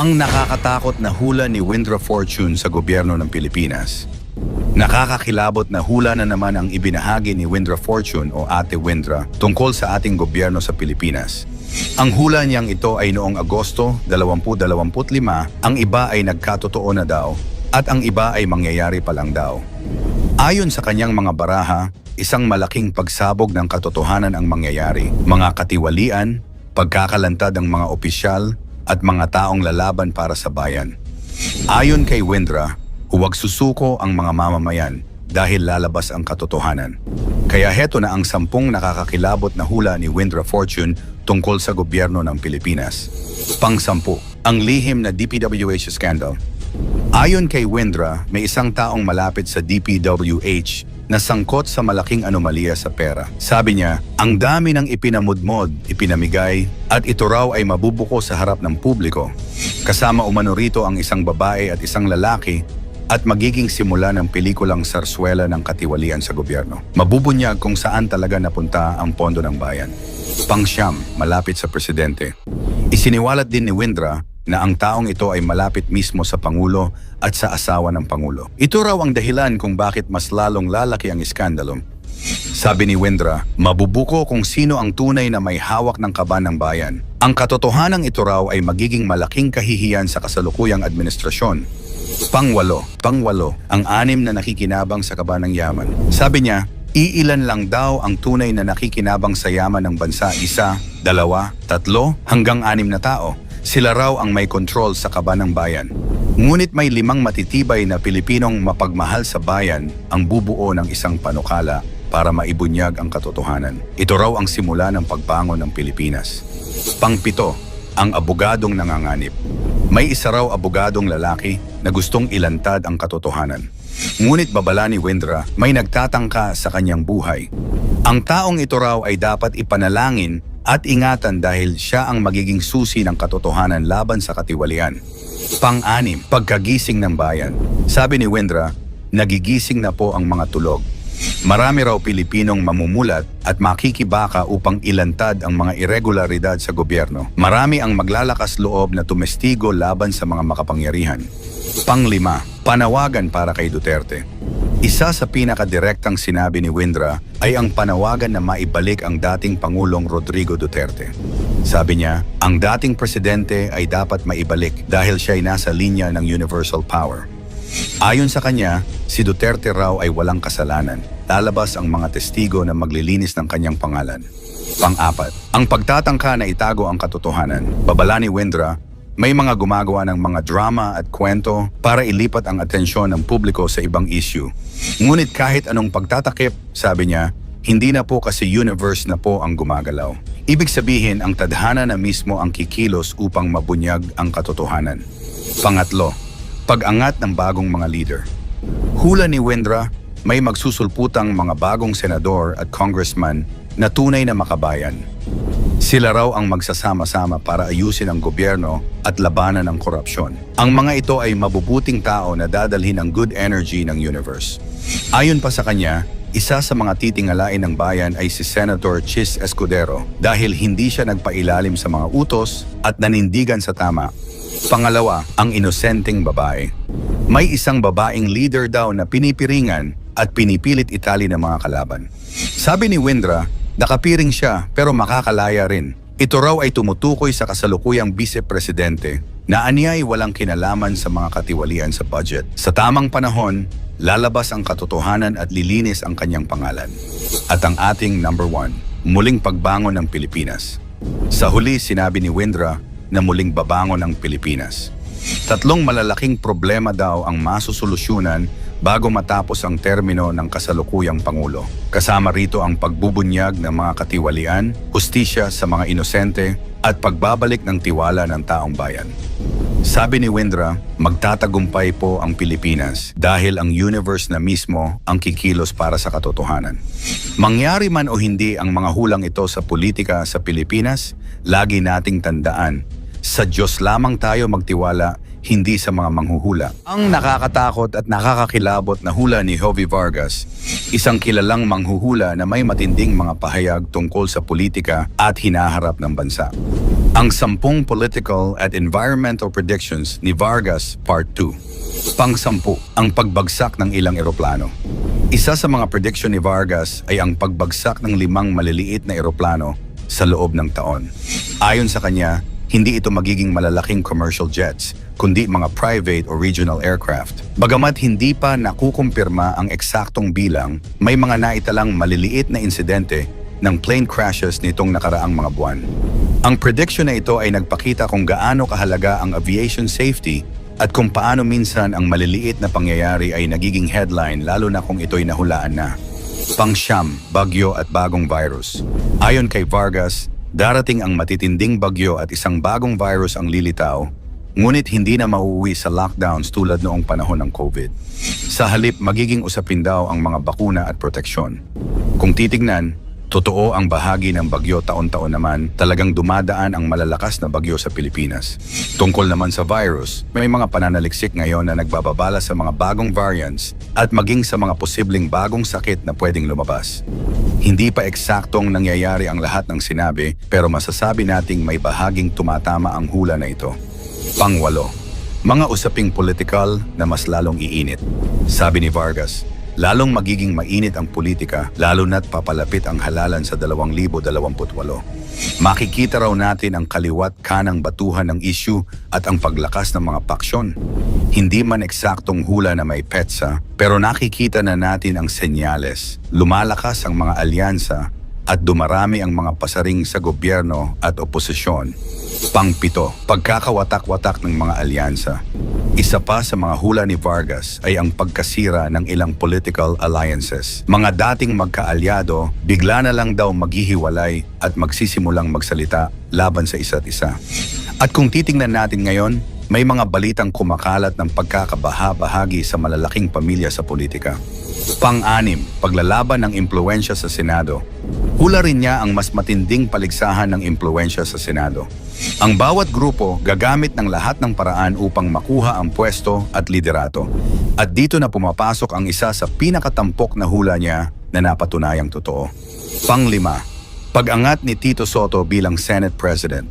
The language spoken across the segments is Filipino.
Ang nakakatakot na hula ni Windra Fortune sa gobyerno ng Pilipinas. Nakakakilabot na hula na naman ang ibinahagi ni Windra Fortune o Ate Windra tungkol sa ating gobyerno sa Pilipinas. Ang hula niyang ito ay noong Agosto 2025, ang iba ay nagkatotoo na daw at ang iba ay mangyayari pa lang daw. Ayon sa kanyang mga baraha, isang malaking pagsabog ng katotohanan ang mangyayari, mga katiwalian, pagkakalantad ng mga opisyal at mga taong lalaban para sa bayan. Ayon kay Windra, huwag susuko ang mga mamamayan dahil lalabas ang katotohanan. Kaya heto na ang 10 nakakakilabot na hula ni Windra Fortune tungkol sa gobyerno ng Pilipinas. Pang-10, ang lihim na DPWH scandal. Ayon kay Windra, may isang taong malapit sa DPWH na sangkot sa malaking anomalya sa pera. Sabi niya, ang dami ng ipinamudmod, ipinamigay, at ito raw ay mabubuko sa harap ng publiko. Kasama umano rito ang isang babae at isang lalaki at magiging simula ng pelikulang Sarsuela ng katiwalian sa gobyerno. Mabubunyag kung saan talaga napunta ang pondo ng bayan. Pang-siyam, malapit sa presidente. Isiniwalat din ni Windra na ang taong ito ay malapit mismo sa Pangulo at sa asawa ng Pangulo. Ito raw ang dahilan kung bakit mas lalong lalaki ang iskandalo. Sabi ni Windra, mabubuko kung sino ang tunay na may hawak ng kaban ng bayan. Ang katotohanan ito raw ay magiging malaking kahihiyan sa kasalukuyang administrasyon. Pang-walo, ang 6 na nakikinabang sa kaban ng yaman. Sabi niya, iilan lang daw ang tunay na nakikinabang sa yaman ng bansa, 1, 2, 3, hanggang 6 na tao. Sila raw ang may control sa kaban ng bayan. Ngunit may 5 matitibay na Pilipinong mapagmahal sa bayan ang bubuo ng isang panukala para maibunyag ang katotohanan. Ito raw ang simula ng pagbangon ng Pilipinas. Pang-7, ang abogadong nanganganib. May isa raw abogadong lalaki na gustong ilantad ang katotohanan. Ngunit babala ni Windra, may nagtatangka sa kanyang buhay. Ang taong ito raw ay dapat ipanalangin at ingatan dahil siya ang magiging susi ng katotohanan laban sa katiwalian. Pang-6, pagkagising ng bayan. Sabi ni Windra, nagigising na po ang mga tulog. Marami raw Pilipinong mamumulat at makikibaka upang ilantad ang mga irregularidad sa gobyerno. Marami ang maglalakas loob na tumestigo laban sa mga makapangyarihan. Pang-5, panawagan para kay Duterte. Isa sa pinakadirektang sinabi ni Windra ay ang panawagan na maibalik ang dating Pangulong Rodrigo Duterte. Sabi niya, ang dating presidente ay dapat maibalik dahil siya ay nasa linya ng universal power. Ayon sa kanya, si Duterte raw ay walang kasalanan. Lalabas ang mga testigo na maglilinis ng kanyang pangalan. Pang-4, ang pagtatangka na itago ang katotohanan. Babala ni Windra, may mga gumagawa ng mga drama at kwento para ilipat ang atensyon ng publiko sa ibang issue. Ngunit kahit anong pagtatakip, sabi niya, hindi na po kasi universe na po ang gumagalaw. Ibig sabihin, ang tadhana na mismo ang kikilos upang mabunyag ang katotohanan. Pang-8, pag-angat ng bagong mga leader. Hula ni Windra, may magsusulputang mga bagong senador at congressman na tunay na makabayan. Sila raw ang magsasama-sama para ayusin ang gobyerno at labanan ang korupsyon. Ang mga ito ay mabubuting tao na dadalhin ang good energy ng universe. Ayon pa sa kanya, isa sa mga titingalain ng bayan ay si Senator Chis Escudero dahil hindi siya nagpailalim sa mga utos at nanindigan sa tama. Pangalawa, ang inosenteng babae. May isang babaeng leader daw na pinipiringan at pinipilit itali ng mga kalaban. Sabi ni Windra, nakapiring siya pero makakalaya rin. Ito raw ay tumutukoy sa kasalukuyang vice-presidente na anyay walang kinalaman sa mga katiwalian sa budget. Sa tamang panahon, lalabas ang katotohanan at lilinis ang kanyang pangalan. At ang ating number 1, muling pagbangon ng Pilipinas. Sa huli, sinabi ni Windra na muling babangon ang Pilipinas. 3 malalaking problema daw ang masusolusyunan bago matapos ang termino ng kasalukuyang Pangulo. Kasama rito ang pagbubunyag ng mga katiwalian, hustisya sa mga inosente, at pagbabalik ng tiwala ng taong bayan. Sabi ni Windra, magtatagumpay po ang Pilipinas dahil ang universe na mismo ang kikilos para sa katotohanan. Mangyari man o hindi ang mga hulang ito sa politika sa Pilipinas, lagi nating tandaan, sa Diyos lamang tayo magtiwala, hindi sa mga manghuhula. Ang nakakatakot at nakakakilabot na hula ni Jovi Vargas, isang kilalang manghuhula na may matinding mga pahayag tungkol sa politika at hinaharap ng bansa. Ang 10 Political at Environmental Predictions ni Vargas Part 2. Pang-10, ang pagbagsak ng ilang eroplano. Isa sa mga prediction ni Vargas ay ang pagbagsak ng 5 maliliit na eroplano sa loob ng taon. Ayon sa kanya, hindi ito magiging malalaking commercial jets, kundi mga private o regional aircraft. Bagamat hindi pa nakukumpirma ang eksaktong bilang, may mga naitalang maliliit na insidente ng plane crashes nitong nakaraang mga buwan. Ang prediction na ito ay nagpakita kung gaano kahalaga ang aviation safety at kung paano minsan ang maliliit na pangyayari ay nagiging headline lalo na kung ito'y nahulaan na. Pang-siyam, bagyo at bagong virus. Ayon kay Vargas, darating ang matitinding bagyo at isang bagong virus ang lilitaw, ngunit hindi na mauuwi sa lockdowns tulad noong panahon ng COVID. Sa halip, magiging usapin daw ang mga bakuna at proteksyon. Kung titignan, totoo ang bahagi ng bagyo taon-taon naman, talagang dumadaan ang malalakas na bagyo sa Pilipinas. Tungkol naman sa virus, may mga pananaliksik ngayon na nagbababala sa mga bagong variants at maging sa mga posibleng bagong sakit na pwedeng lumabas. Hindi pa eksaktong nangyayari ang lahat ng sinabi, pero masasabi nating may bahaging tumatama ang hula na ito. Pang-8, mga usaping politikal na mas lalong iinit. Sabi ni Vargas, lalong magiging mainit ang politika lalo na't papalapit ang halalan sa 2028. Makikita raw natin ang kaliwat kanang batuhan ng issue at ang paglakas ng mga paksyon. Hindi man eksaktong hula na may petsa, pero nakikita na natin ang senyales. Lumalakas ang mga alyansa at dumarami ang mga pasaring sa gobyerno at oposisyon. Pang-7, pagkakawatak-watak ng mga alyansa. Isa pa sa mga hula ni Vargas ay ang pagkasira ng ilang political alliances. Mga dating magkaalyado, bigla na lang daw maghihiwalay at magsisimulang magsalita laban sa isa't isa. At kung titingnan natin ngayon, may mga balitang kumakalat ng pagkakabaha-bahagi sa malalaking pamilya sa politika. Pang-6, paglalaban ng impluwensya sa Senado. Hula rin niya ang mas matinding paligsahan ng impluwensya sa Senado. Ang bawat grupo gagamit ng lahat ng paraan upang makuha ang pwesto at liderato. At dito na pumapasok ang isa sa pinakatampok na hula niya na napatunayang totoo. Pang-5, pag-angat ni Tito Sotto bilang Senate President.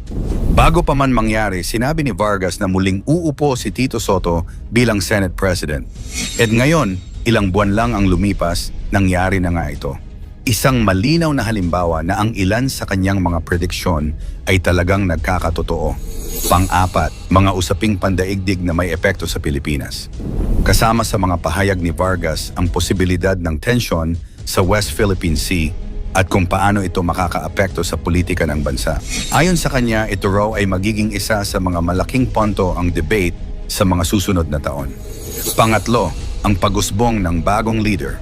Bago pa man mangyari, sinabi ni Vargas na muling uupo si Tito Sotto bilang Senate President. At ngayon, ilang buwan lang ang lumipas, nangyari na nga ito. Isang malinaw na halimbawa na ang ilan sa kanyang mga prediksyon ay talagang nagkakatotoo. Pang-4, mga usaping pandaigdig na may epekto sa Pilipinas. Kasama sa mga pahayag ni Vargas ang posibilidad ng tensyon sa West Philippine Sea at kung paano ito makakaapekto sa politika ng bansa. Ayon sa kanya, ito raw ay magiging isa sa mga malaking punto ang debate sa mga susunod na taon. Pangatlo, ang pag-usbong ng bagong leader.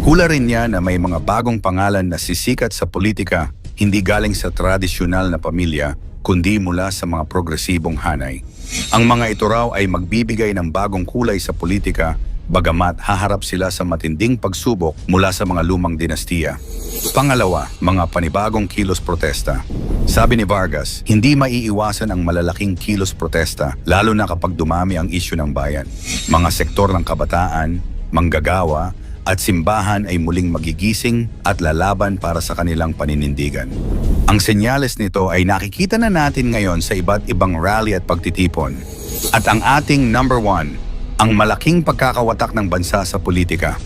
Hula rin niya na may mga bagong pangalan na sisikat sa politika, hindi galing sa tradisyonal na pamilya, kundi mula sa mga progresibong hanay. Ang mga ito raw ay magbibigay ng bagong kulay sa politika, bagamat haharap sila sa matinding pagsubok mula sa mga lumang dinastiya. Pangalawa, mga panibagong kilos protesta. Sabi ni Vargas, hindi maiiwasan ang malalaking kilos protesta, lalo na kapag dumami ang isyu ng bayan. Mga sektor ng kabataan, manggagawa, at simbahan ay muling magigising at lalaban para sa kanilang paninindigan. Ang senyales nito ay nakikita na natin ngayon sa iba't ibang rally at pagtitipon. At ang ating number 1, ang malaking pagkakawatak ng bansa sa politika.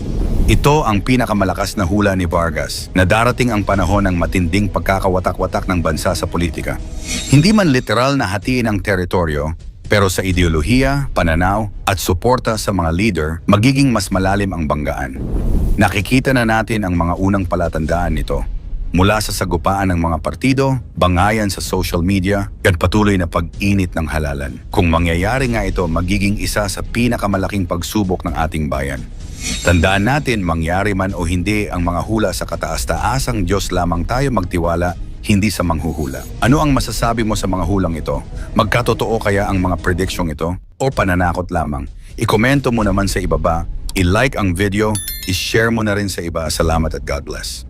Ito ang pinakamalakas na hula ni Vargas na darating ang panahon ng matinding pagkakawatak-watak ng bansa sa politika. Hindi man literal na hatiin ang teritoryo, pero sa ideolohiya, pananaw at suporta sa mga leader, magiging mas malalim ang banggaan. Nakikita na natin ang mga unang palatandaan nito. Mula sa sagupaan ng mga partido, bangayan sa social media, at patuloy na pag-init ng halalan. Kung mangyayari nga ito, magiging isa sa pinakamalaking pagsubok ng ating bayan. Tandaan natin, mangyari man o hindi ang mga hula sa kataas-taasang Diyos lamang tayo magtiwala, hindi sa manghuhula. Ano ang masasabi mo sa mga hulang ito? Magkatotoo kaya ang mga predicsyong ito? O pananakot lamang? I-komento mo naman sa ibaba, i-like ang video, i-share mo na rin sa iba. Salamat at God bless.